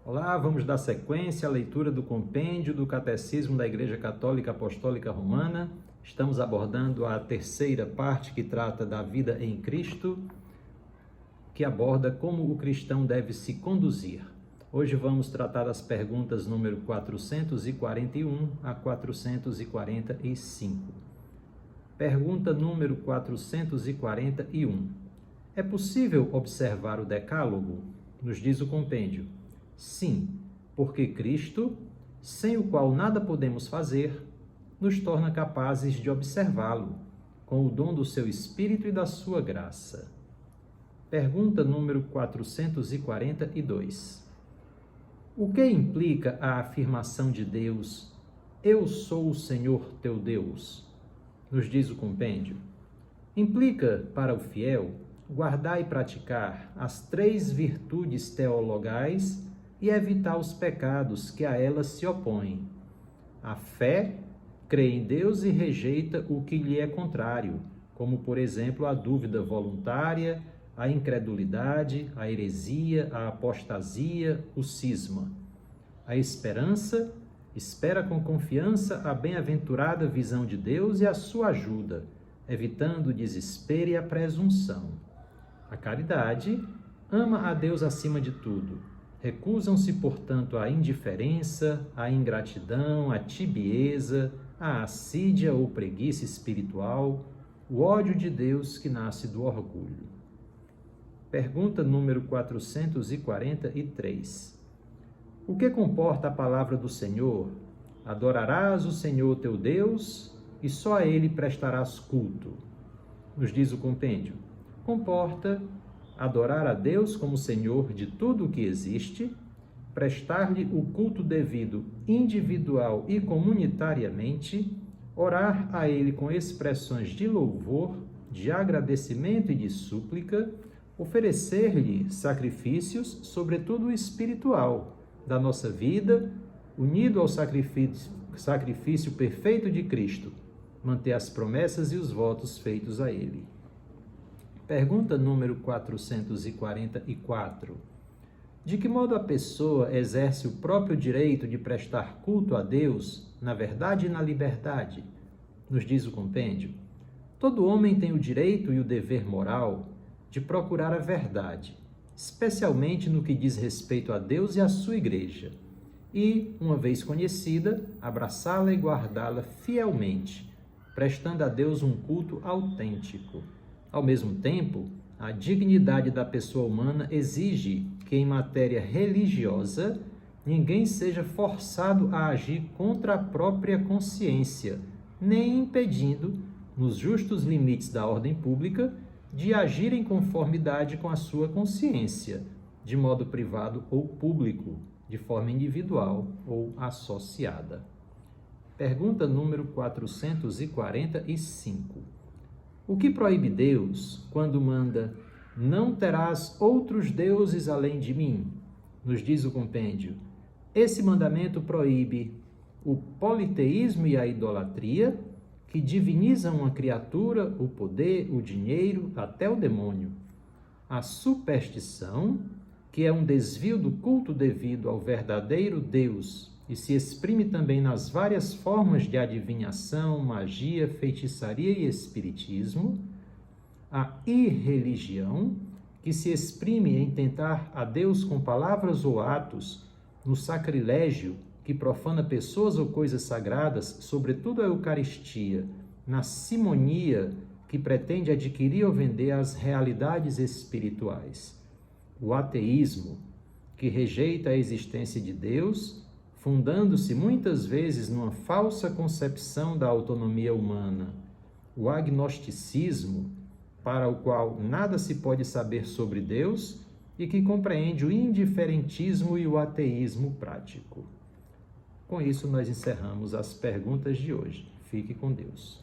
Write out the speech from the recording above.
Olá, vamos dar sequência à leitura do compêndio do Catecismo da Igreja Católica Apostólica Romana. Estamos abordando a terceira parte que trata da vida em Cristo, que aborda como o cristão deve se conduzir. Hoje vamos tratar das perguntas número 441 a 445. Pergunta número 441. É possível observar o Decálogo? Nos diz o compêndio. Sim, porque Cristo, sem o qual nada podemos fazer, nos torna capazes de observá-lo, com o dom do seu Espírito e da sua graça. Pergunta número 442. O que implica a afirmação de Deus, eu sou o Senhor teu Deus? Nos diz o compêndio. Implica, para o fiel, guardar e praticar as três virtudes teologais e evitar os pecados que a elas se opõem. A fé crê em Deus e rejeita o que lhe é contrário, como, por exemplo, a dúvida voluntária, a incredulidade, a heresia, a apostasia, o cisma. A esperança espera com confiança a bem-aventurada visão de Deus e a sua ajuda, evitando o desespero e a presunção. A caridade ama a Deus acima de tudo. Recusam-se, portanto, a indiferença, a ingratidão, a tibieza, a assídia ou preguiça espiritual, o ódio de Deus que nasce do orgulho. Pergunta número 443. O que comporta a palavra do Senhor? Adorarás o Senhor teu Deus e só a Ele prestarás culto. Nos diz o compêndio. Comporta adorar a Deus como Senhor de tudo o que existe, prestar-lhe o culto devido individual e comunitariamente, orar a Ele com expressões de louvor, de agradecimento e de súplica, oferecer-lhe sacrifícios, sobretudo espiritual, da nossa vida, unido ao sacrifício perfeito de Cristo, manter as promessas e os votos feitos a Ele. Pergunta número 444. De que modo a pessoa exerce o próprio direito de prestar culto a Deus, na verdade e na liberdade? Nos diz o compêndio. Todo homem tem o direito e o dever moral de procurar a verdade, especialmente no que diz respeito a Deus e à sua igreja, e, uma vez conhecida, abraçá-la e guardá-la fielmente, prestando a Deus um culto autêntico. Ao mesmo tempo, a dignidade da pessoa humana exige que, em matéria religiosa, ninguém seja forçado a agir contra a própria consciência, nem impedindo, nos justos limites da ordem pública, de agir em conformidade com a sua consciência, de modo privado ou público, de forma individual ou associada. Pergunta número 445. O que proíbe Deus quando manda, não terás outros deuses além de mim? Nos diz o compêndio. Esse mandamento proíbe o politeísmo e a idolatria, que divinizam uma criatura, o poder, o dinheiro, até o demônio. A superstição, que é um desvio do culto devido ao verdadeiro Deus e se exprime também nas várias formas de adivinhação, magia, feitiçaria e espiritismo. A irreligião, que se exprime em tentar a Deus com palavras ou atos, no sacrilégio, que profana pessoas ou coisas sagradas, sobretudo a Eucaristia, na simonia, que pretende adquirir ou vender as realidades espirituais. O ateísmo, que rejeita a existência de Deus, fundando-se muitas vezes numa falsa concepção da autonomia humana. O agnosticismo, para o qual nada se pode saber sobre Deus e que compreende o indiferentismo e o ateísmo prático. Com isso, nós encerramos as perguntas de hoje. Fique com Deus.